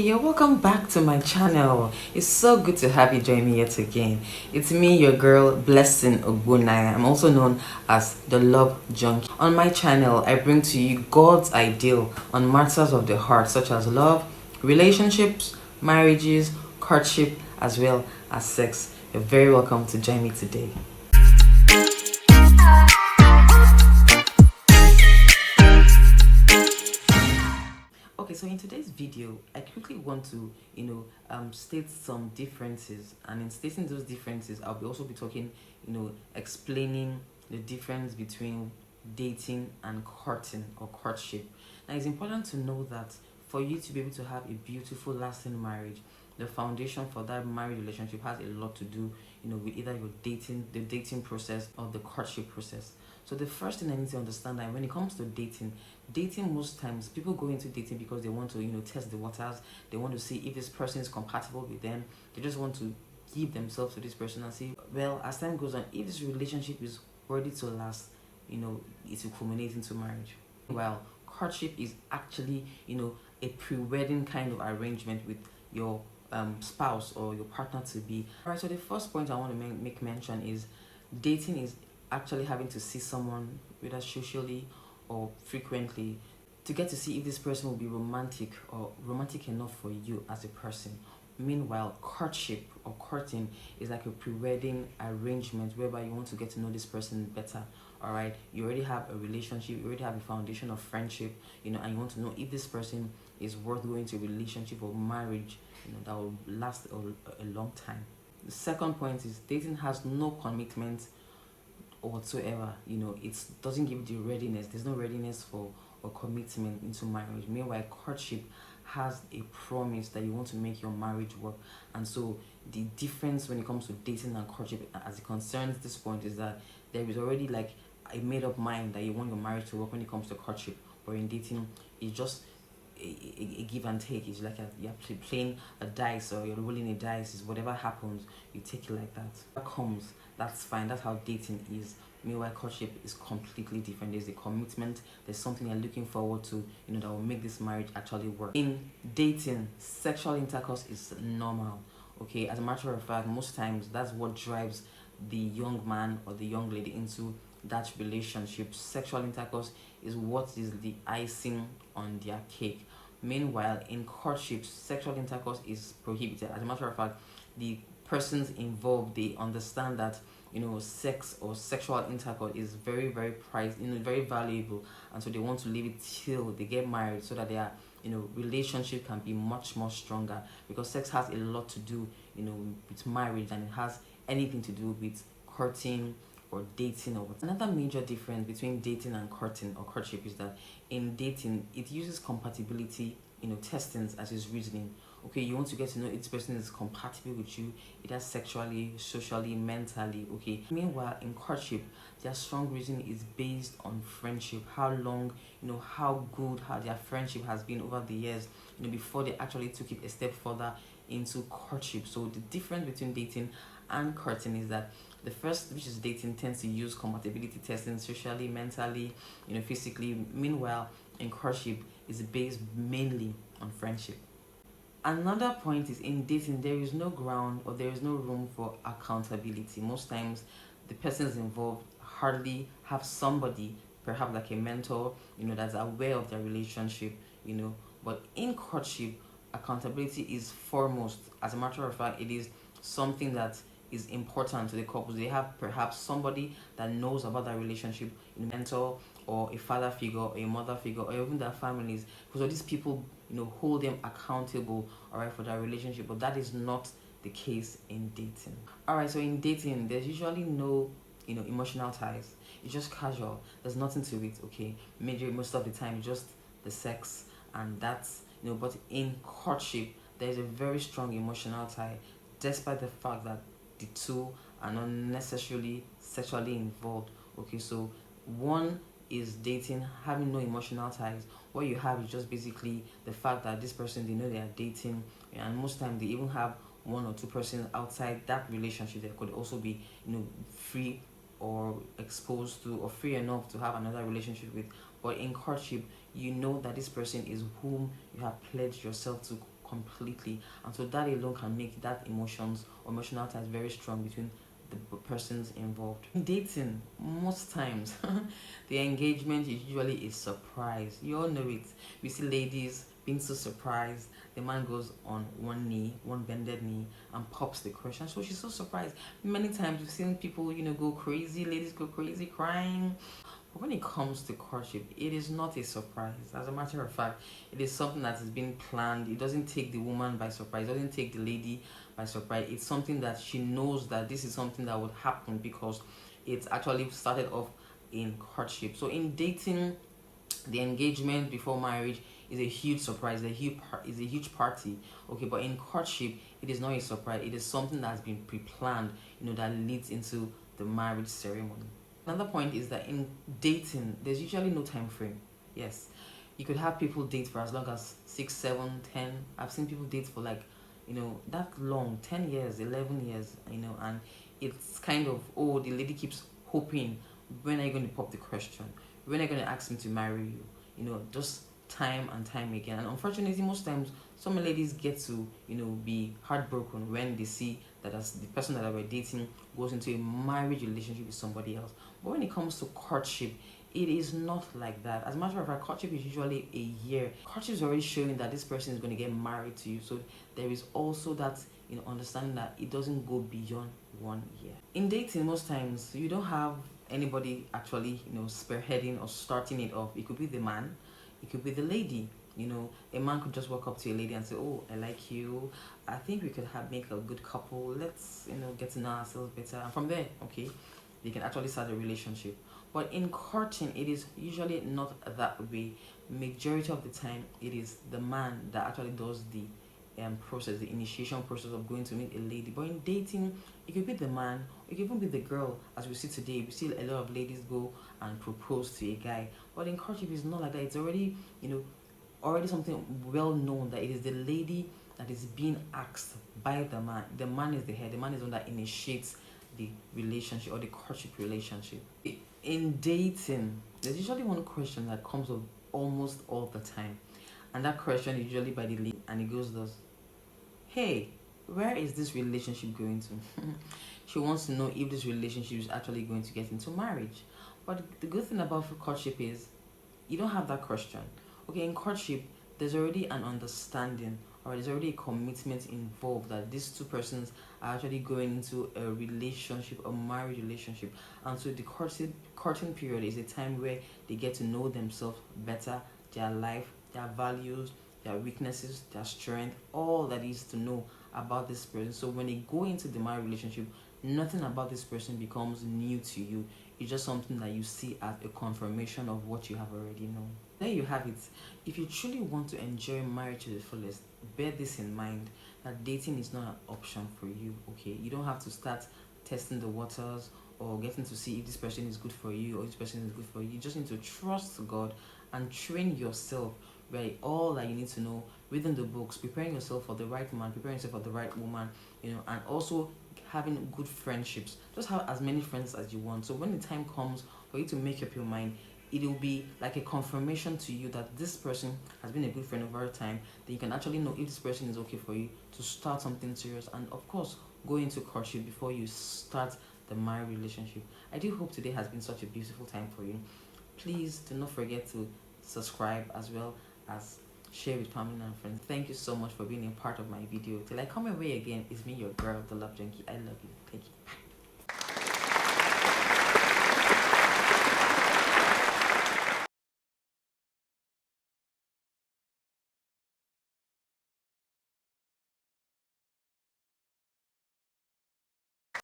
You're welcome back to my channel. It's so good to have you join me yet again. It's me, your girl, Blessing Ogbunaya. I'm also known as the Love Junkie. On my channel, I bring to you God's ideal on matters of the heart, such as love, relationships, marriages, courtship, as well as sex. You're very welcome to join me today. Okay, so in today's video, I quickly want to, state some differences, and in stating those differences, I'll also be talking, explaining the difference between dating and courting or courtship. Now, it's important to know that for you to be able to have a beautiful, lasting marriage, the foundation for that marriage relationship has a lot to do, with either the dating process or the courtship process. So the first thing I need to understand that when it comes to dating most times people go into dating because they want to, test the waters. They want to see if this person is compatible with them. They just want to give themselves to this person and see, well, as time goes on, if this relationship is worthy to last, it will culminate into marriage. While courtship is actually, a pre-wedding kind of arrangement with your spouse or your partner to be. All right, so the first point I want to make mention is dating is actually having to see someone, whether socially or frequently, to get to see if this person will be romantic or romantic enough for you as a person. Meanwhile, courtship or courting is like a pre-wedding arrangement whereby you want to get to know this person better. All right, you already have a relationship, you already have a foundation of friendship, and you want to know if this person is worth going to a relationship or marriage, that will last a long time. The second point is dating has no commitment whatsoever. It doesn't give the readiness. There's no readiness for a commitment into marriage. Meanwhile, courtship has a promise that you want to make your marriage work. And so the difference when it comes to dating and courtship as it concerns this point is that there is already like a made up mind that you want your marriage to work when it comes to courtship. But in dating, it's just a give and take. It's like you're playing a dice, or you're rolling a dice. Is whatever happens, you take it like that. What comes, that's fine. That's how dating is. Meanwhile, courtship is completely different. There's a commitment. There's something you're looking forward to, that will make this marriage actually work. In dating, sexual intercourse is normal. Okay, as a matter of fact, most times that's what drives the young man or the young lady into that relationship. Sexual intercourse is what is the icing on their cake. Meanwhile, in courtship, sexual intercourse is prohibited. As a matter of fact, the persons involved, they understand that sex or sexual intercourse is very, very prized, very valuable, and so they want to leave it till they get married so that their relationship can be much more stronger, because sex has a lot to do with marriage than it has anything to do with courting or dating or what. Another major difference between dating and courting or courtship is that in dating it uses compatibility testings as its reasoning. Okay, you want to get to know if this person is compatible with you, either sexually, socially, mentally. Okay, meanwhile in courtship their strong reason is based on friendship, how long, how good how their friendship has been over the years, before they actually took it a step further into courtship. So the difference between dating and courting is that the first, which is dating, tends to use compatibility testing socially, mentally, physically. Meanwhile, in courtship is based mainly on friendship. Another point is in dating, there is no ground or there is no room for accountability. Most times, the persons involved hardly have somebody, perhaps like a mentor, that's aware of their relationship, But in courtship, accountability is foremost. As a matter of fact, it is something that is important to the couples. They have perhaps somebody that knows about their relationship, a mentor or a father figure or a mother figure or even their families, because all these people hold them accountable, all right, for their relationship. But that is not the case in dating. All right, so in dating there's usually no emotional ties. It's just casual. There's nothing to it. Okay, most of the time it's just the sex, and that's but in courtship there's a very strong emotional tie, despite the fact that the two are not necessarily sexually involved. Okay, so one is dating, having no emotional ties. What you have is just basically the fact that this person, they know they are dating, and most times they even have one or two persons outside that relationship that could also be free or exposed to or free enough to have another relationship with. But in courtship, you know that this person is whom you have pledged yourself to completely, and so that alone can make that emotional ties very strong between the persons involved. In dating, most times the engagement is usually a surprise. You all know it. We see ladies being so surprised. The man goes on one knee, one bended knee, and pops the question. So she's so surprised. Many times we've seen people, go crazy, ladies go crazy crying. But when it comes to courtship, it is not a surprise. As a matter of fact, it is something that has been planned. It doesn't take the woman by surprise. It doesn't take the lady by surprise. It's something that she knows that this is something that would happen because it's actually started off in courtship. So in dating, the engagement before marriage is a huge surprise. Is a huge party. Okay, but in courtship, it is not a surprise. It is something that has been pre-planned. That leads into the marriage ceremony. Another point is that in dating, there's usually no time frame. Yes, you could have people date for as long as 6, 7, 10. I've seen people date for that long, 10 years, 11 years, and it's kind of, the lady keeps hoping, when are you going to pop the question? When are you going to ask me to marry you? Just time and time again. And unfortunately, most times, some ladies get to, be heartbroken when they see that as the person that they were dating goes into a marriage relationship with somebody else. But when it comes to courtship, it is not like that. As a matter of fact, courtship is usually a year. Courtship is already showing that this person is going to get married to you. So there is also that, understanding that it doesn't go beyond 1 year. In dating, most times, you don't have anybody actually, spearheading or starting it off. It could be the man, it could be the lady. A man could just walk up to a lady and say, "Oh, I like you. I think we could make a good couple. Let's, get to know ourselves better." And from there, okay, they can actually start a relationship. But in courting, it is usually not that way. Majority of the time, it is the man that actually does the process, the initiation process of going to meet a lady. But in dating, it could be the man, it could even be the girl. As we see today, we see a lot of ladies go and propose to a guy. But in courtship, it's not like that. It's already, already something well known that it is the lady that is being asked by the man. The man is the head. The man is the one that initiates the relationship or the courtship relationship. In dating, there's usually one question that comes up almost all the time, and that question is usually by the lady, and it goes thus: "Hey, where is this relationship going to?" She wants to know if this relationship is actually going to get into marriage. But the good thing about courtship is you don't have that question. Okay, in courtship, there's already an understanding, or there's already a commitment involved that these two persons are actually going into a relationship, a marriage relationship. And so the courting period is a time where they get to know themselves better, their life, their values, their weaknesses, their strength, all that is to know about this person. So when they go into the marriage relationship, nothing about this person becomes new to you. It's just something that you see as a confirmation of what you have already known. There you have it. If you truly want to enjoy marriage to the fullest, bear this in mind, that dating is not an option for you. Okay, you don't have to start testing the waters or getting to see if this person is good for you or this person is good for you. You just need to trust God and train yourself. Right, all that you need to know, reading the books, preparing yourself for the right man, preparing yourself for the right woman, and also having good friendships. Just have as many friends as you want. So when the time comes for you to make up your mind, it will be like a confirmation to you that this person has been a good friend over time. Then you can actually know if this person is okay for you to start something serious, and of course go into courtship before you start the marriage relationship. I do hope today has been such a beautiful time for you. Please do not forget to subscribe as well as share with family and friends. Thank you so much for being a part of my video. Till I come away again, it's me, your girl, the Love Junkie. I love you. Thank you. Bye.